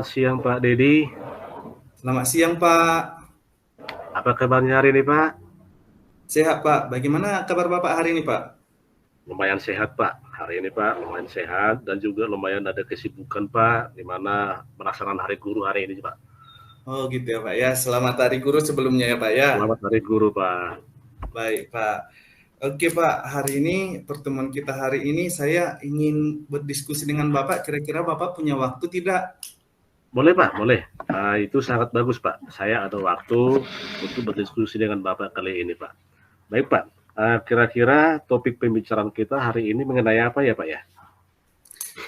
Selamat siang Pak Dedi. Selamat siang, Pak. Apa kabarnya hari ini Pak? Sehat, Pak. Bagaimana kabar Bapak hari ini, Pak? Lumayan sehat Pak. Hari ini Pak lumayan sehat dan juga lumayan ada kesibukan Pak, di mana melaksanakan hari guru hari ini Pak. Oh, gitu ya, Pak. Ya, selamat Hari Guru sebelumnya ya, Pak ya. Selamat hari guru Pak. Baik, Pak. Oke, Pak. Hari ini pertemuan kita hari ini saya ingin berdiskusi dengan Bapak. Kira-kira Bapak punya waktu tidak? Boleh Pak, boleh. Itu sangat bagus Pak. Saya ada waktu untuk berdiskusi dengan Bapak kali ini Pak. Baik Pak. Kira-kira topik pembicaraan kita hari ini mengenai apa ya Pak ya?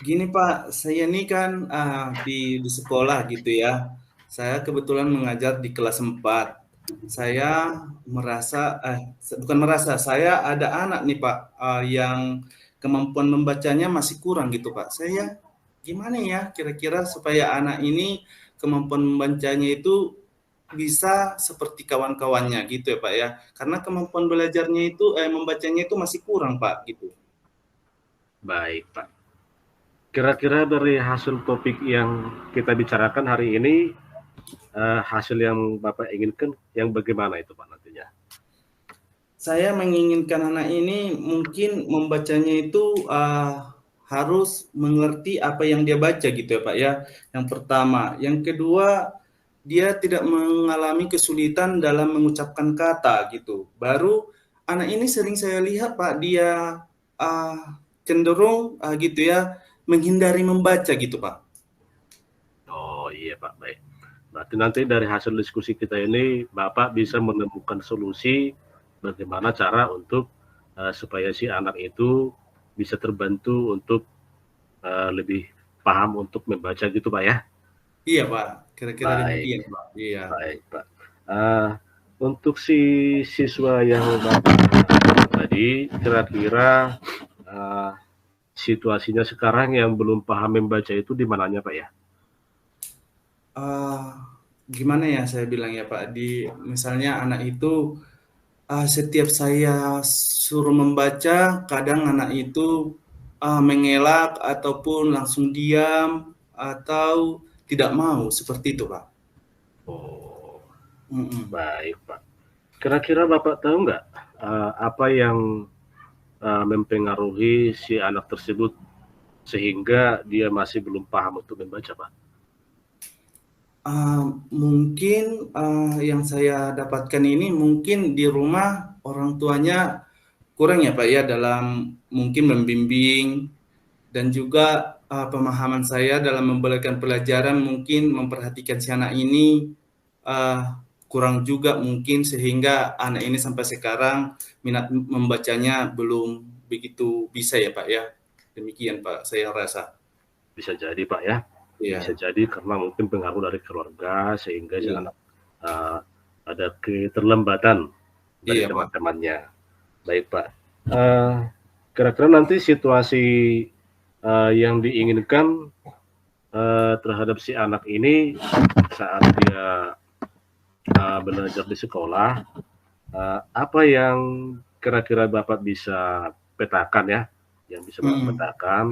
Gini, Pak. Saya ini kan di sekolah gitu ya. Saya kebetulan mengajar di kelas 4. Saya bukan merasa, saya ada anak nih Pak, yang kemampuan membacanya masih kurang gitu Pak. Saya gimana ya kira-kira supaya anak ini kemampuan membacanya itu bisa seperti kawan-kawannya gitu ya Pak ya. Karena kemampuan belajarnya itu, membacanya itu masih kurang Pak gitu. Baik Pak. Kira-kira dari hasil topik yang kita bicarakan hari ini, hasil yang Bapak inginkan yang bagaimana itu Pak nantinya? Saya menginginkan anak ini mungkin membacanya itu harus mengerti apa yang dia baca gitu ya Pak ya. Yang pertama, yang kedua dia tidak mengalami kesulitan dalam mengucapkan kata gitu. Baru anak ini sering saya lihat Pak dia cenderung gitu ya menghindari membaca gitu Pak. Oh iya Pak, baik. Berarti nanti dari hasil diskusi kita ini Bapak bisa menemukan solusi bagaimana cara untuk supaya si anak itu bisa terbantu untuk lebih paham untuk membaca gitu Pak ya. Iya Pak, kira-kira Baik, demikian Pak. Iya. baik Pak. Uh, untuk si siswa yang Bapak tadi, kira-kira situasinya sekarang yang belum paham membaca itu di mananya Pak ya? Uh, Gimana ya saya bilang ya Pak, di misalnya anak itu setiap saya suruh membaca, kadang anak itu mengelak ataupun langsung diam atau tidak mau seperti itu, Pak. Oh, Mm-mm. baik Pak. Kira-kira Bapak tahu nggak apa yang mempengaruhi si anak tersebut sehingga dia masih belum paham untuk membaca Pak? Mungkin yang saya dapatkan ini mungkin di rumah orang tuanya kurang ya Pak ya dalam mungkin membimbing dan juga pemahaman saya dalam membolehkan pelajaran mungkin memperhatikan si anak ini kurang juga mungkin sehingga anak ini sampai sekarang minat membacanya belum begitu bisa ya Pak ya. Demikian Pak saya rasa. Bisa jadi Pak ya, bisa Iya, jadi karena mungkin pengaruh dari keluarga sehingga si iya, anak ada keterlambatan dari iya Pak. teman-temannya. Baik Pak. Uh, Kira-kira nanti situasi yang diinginkan terhadap si anak ini saat dia belajar di sekolah, apa yang kira-kira Bapak bisa petakan ya, yang bisa Bapak Mm. petakan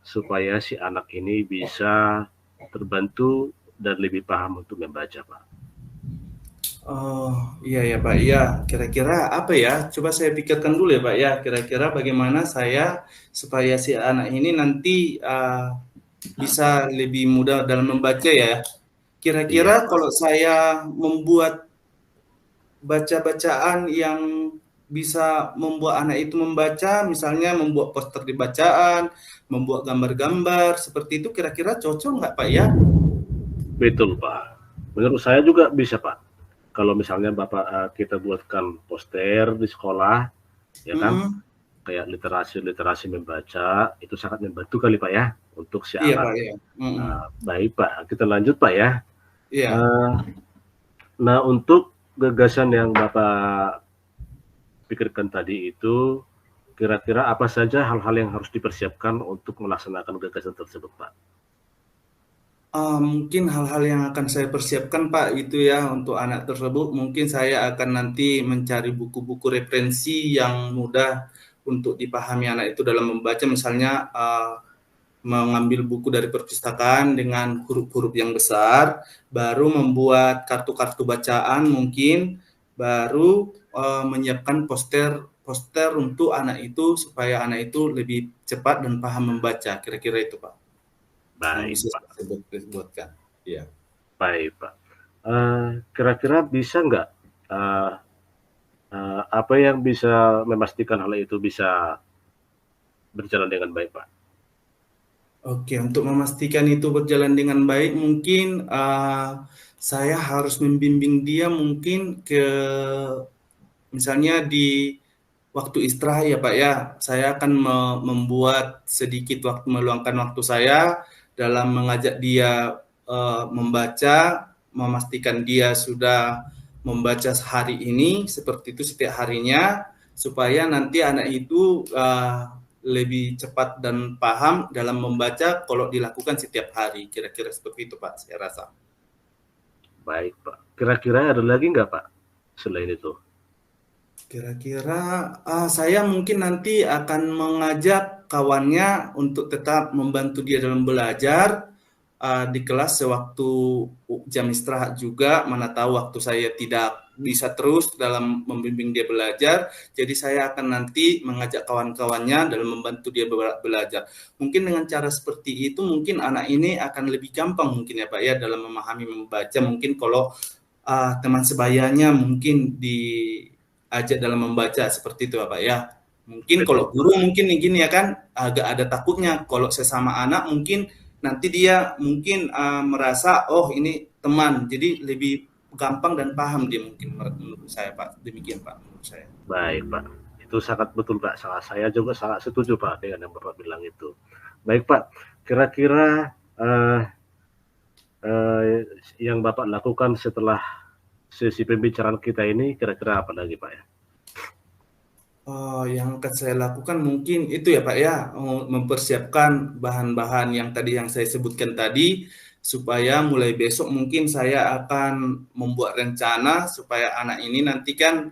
supaya si anak ini bisa terbantu dan lebih paham untuk membaca, Pak? Oh, iya ya Pak. Iya, kira-kira apa ya? Coba saya pikirkan dulu ya Pak ya. Kira-kira bagaimana saya supaya si anak ini nanti bisa lebih mudah dalam membaca ya. Kira-kira Iya, kalau saya membuat baca-bacaan yang bisa membuat anak itu membaca, misalnya membuat poster di bacaan, membuat gambar-gambar, seperti itu kira-kira cocok nggak Pak ya? betul Pak. Menurut saya juga bisa Pak. Kalau misalnya Bapak kita buatkan poster di sekolah, ya kan, Mm-mm. kayak literasi-literasi membaca, itu sangat membantu kali Pak ya untuk si Iya anak. Pak ya. Mm-mm. Baik Pak, kita lanjut Pak ya. Iya. Uh, nah untuk gagasan yang Bapak pikirkan tadi itu, kira-kira apa saja hal-hal yang harus dipersiapkan untuk melaksanakan gagasan tersebut, Pak? Mungkin hal-hal yang akan saya persiapkan Pak itu ya untuk anak tersebut mungkin saya akan nanti mencari buku-buku referensi yang mudah untuk dipahami anak itu dalam membaca misalnya mengambil buku dari perpustakaan dengan huruf-huruf yang besar, baru membuat kartu-kartu bacaan mungkin, baru menyiapkan poster untuk anak itu supaya anak itu lebih cepat dan paham membaca. Kira-kira itu Pak yang Baik, bisa Pak. saya buatkan. Ya. Baik, Pak. Kira-kira bisa nggak, apa yang bisa memastikan hal itu bisa berjalan dengan baik, Pak? Oke, untuk memastikan itu berjalan dengan baik, mungkin saya harus membimbing dia mungkin ke misalnya di waktu istirahat ya Pak ya. Saya akan membuat sedikit waktu meluangkan waktu saya dalam mengajak dia membaca, memastikan dia sudah membaca hari ini seperti itu setiap harinya supaya nanti anak itu lebih cepat dan paham dalam membaca kalau dilakukan setiap hari. Kira-kira seperti itu Pak, saya rasa. Baik, Pak. Kira-kira ada lagi nggak, Pak, selain itu? Kira-kira saya mungkin nanti akan mengajak kawannya untuk tetap membantu dia dalam belajar di kelas sewaktu jam istirahat juga, mana tahu waktu saya tidak bisa terus dalam membimbing dia belajar, jadi saya akan nanti mengajak kawan-kawannya dalam membantu dia belajar. Mungkin dengan cara seperti itu mungkin anak ini akan lebih gampang mungkin ya Pak ya dalam memahami membaca. Mungkin kalau teman sebayanya mungkin diajak dalam membaca seperti itu Pak ya. Mungkin Betul, kalau guru mungkin gini ya kan agak ada takutnya kalau sesama anak mungkin nanti dia mungkin merasa oh ini teman jadi lebih gampang dan paham dia mungkin menurut saya Pak. Demikian Pak menurut saya. baik, Pak. Itu sangat betul, Pak. Saya juga sangat setuju, Pak, dengan yang Bapak bilang itu. Baik, Pak. Kira-kira yang Bapak lakukan setelah sesi pembicaraan kita ini, kira-kira apa lagi, Pak ya? Yang akan saya lakukan mungkin itu ya Pak ya, mempersiapkan bahan-bahan yang tadi yang saya sebutkan tadi, supaya mulai besok mungkin saya akan membuat rencana supaya anak ini nanti kan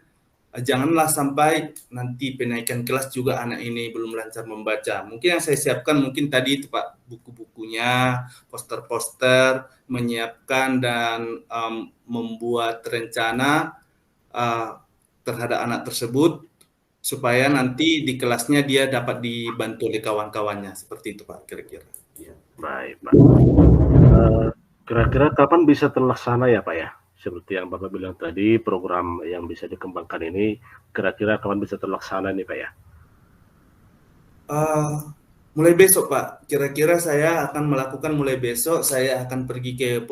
janganlah sampai nanti penaikan kelas juga anak ini belum lancar membaca. Mungkin yang saya siapkan mungkin tadi itu Pak, buku-bukunya, poster-poster, menyiapkan dan membuat rencana uh, terhadap anak tersebut supaya nanti di kelasnya dia dapat dibantu oleh kawan-kawannya. Seperti itu Pak, kira-kira. Ya. Baik, Pak. Kira-kira kapan bisa terlaksana ya, Pak ya? Seperti yang Bapak bilang tadi, program yang bisa dikembangkan ini, kira-kira kapan bisa terlaksana nih, Pak ya? Mulai besok Pak, kira-kira saya akan melakukan mulai besok, saya akan pergi ke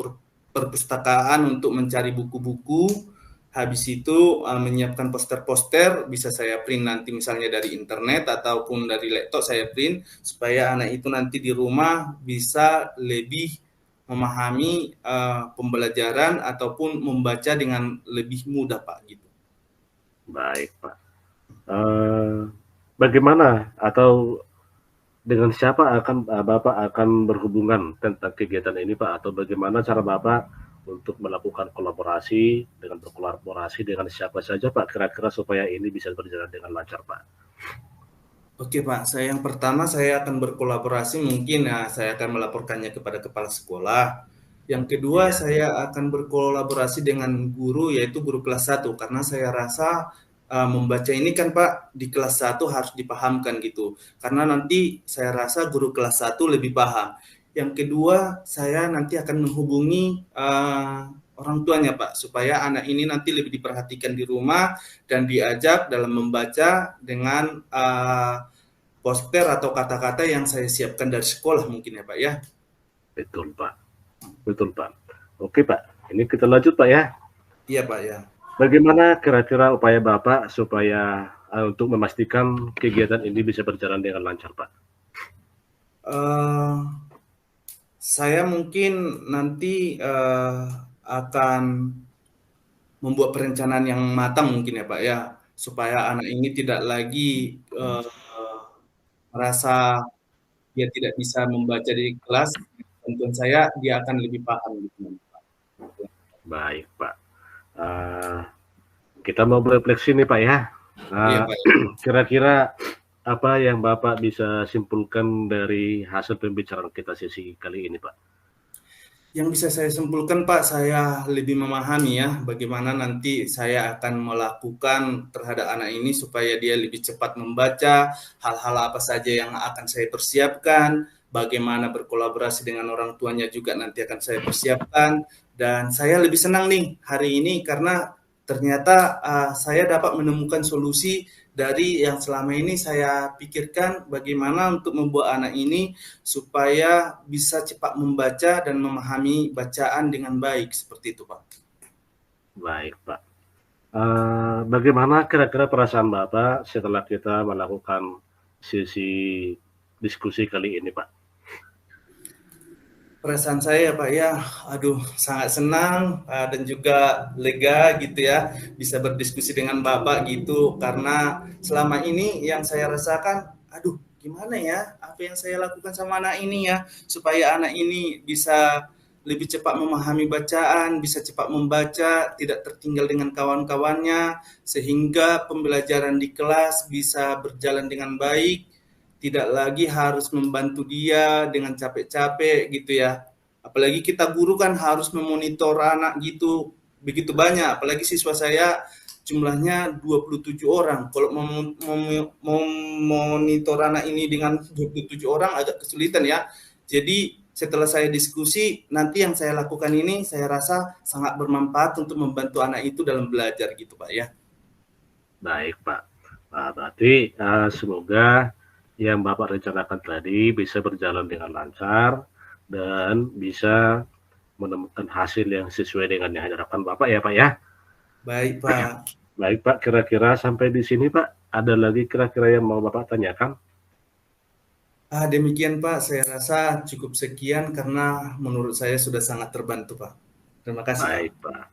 perpustakaan untuk mencari buku-buku, habis itu menyiapkan poster-poster, bisa saya print nanti misalnya dari internet ataupun dari laptop saya print, supaya anak itu nanti di rumah bisa lebih memahami pembelajaran ataupun membaca dengan lebih mudah Pak gitu. Baik, Pak. Bagaimana atau dengan siapa akan Bapak akan berhubungan tentang kegiatan ini, Pak? Atau bagaimana cara Bapak untuk melakukan kolaborasi berkolaborasi dengan siapa saja, Pak? Kira-kira supaya ini bisa berjalan dengan lancar, Pak. Oke Pak, yang pertama saya akan berkolaborasi mungkin saya akan melaporkannya kepada kepala sekolah. Yang kedua Iya, saya akan berkolaborasi dengan guru yaitu guru kelas 1 karena saya rasa membaca ini kan Pak di kelas 1 harus dipahamkan gitu. Karena nanti saya rasa guru kelas 1 lebih paham. Yang kedua saya nanti akan menghubungi orang tuanya Pak supaya anak ini nanti lebih diperhatikan di rumah dan diajak dalam membaca dengan poster atau kata-kata yang saya siapkan dari sekolah mungkin ya Pak ya. betul, Pak. Betul, Pak. Oke, Pak. Ini kita lanjut, Pak ya. Iya Pak ya. Bagaimana kira-kira upaya Bapak supaya untuk memastikan kegiatan ini bisa berjalan dengan lancar, Pak? Saya mungkin nanti akan membuat perencanaan yang matang mungkin ya Pak ya, supaya anak ini tidak lagi merasa dia tidak bisa membaca di kelas. Tentu saya dia akan lebih paham gitu. Baik, Pak. Kita mau refleksi nih, Pak ya. Iya Pak. Ya. Kira-kira apa yang Bapak bisa simpulkan dari hasil pembicaraan kita sesi kali ini, Pak? Yang bisa saya simpulkan, Pak, saya lebih memahami ya bagaimana nanti saya akan melakukan terhadap anak ini supaya dia lebih cepat membaca, hal-hal apa saja yang akan saya persiapkan, bagaimana berkolaborasi dengan orang tuanya juga nanti akan saya persiapkan. Dan saya lebih senang nih hari ini karena ternyata saya dapat menemukan solusi dari yang selama ini saya pikirkan bagaimana untuk membuat anak ini supaya bisa cepat membaca dan memahami bacaan dengan baik, seperti itu, Pak. Baik, Pak. Bagaimana kira-kira perasaan Bapak setelah kita melakukan sesi diskusi kali ini, Pak? Perasaan saya, Pak, ya, aduh, sangat senang dan juga lega gitu ya, bisa berdiskusi dengan Bapak gitu, karena selama ini yang saya rasakan, aduh, gimana ya, apa yang saya lakukan sama anak ini ya, supaya anak ini bisa lebih cepat memahami bacaan, bisa cepat membaca, tidak tertinggal dengan kawan-kawannya, sehingga pembelajaran di kelas bisa berjalan dengan baik, tidak lagi harus membantu dia dengan capek-capek gitu ya. Apalagi kita guru kan harus memonitor anak gitu begitu banyak, apalagi siswa saya jumlahnya 27 orang. Kalau memonitor anak ini dengan 27 orang agak kesulitan ya. Jadi setelah saya diskusi, nanti yang saya lakukan ini saya rasa sangat bermanfaat untuk membantu anak itu dalam belajar gitu, Pak ya. Baik, Pak. Nah, berarti semoga yang Bapak rencanakan tadi bisa berjalan dengan lancar dan bisa menemukan hasil yang sesuai dengan yang diharapkan Bapak ya, Pak ya. Baik, Pak. Baik, Pak. Kira-kira sampai di sini, Pak. Ada lagi kira-kira yang mau Bapak tanyakan? Demikian Pak, saya rasa cukup sekian karena menurut saya sudah sangat terbantu Pak. Terima kasih Pak. Baik, Pak.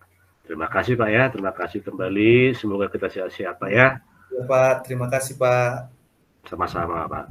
Terima kasih, Pak ya. Terima kasih kembali. Semoga kita sehat-sehat, Pak ya. Ya, Pak, terima kasih Pak. Sama-sama, Pak.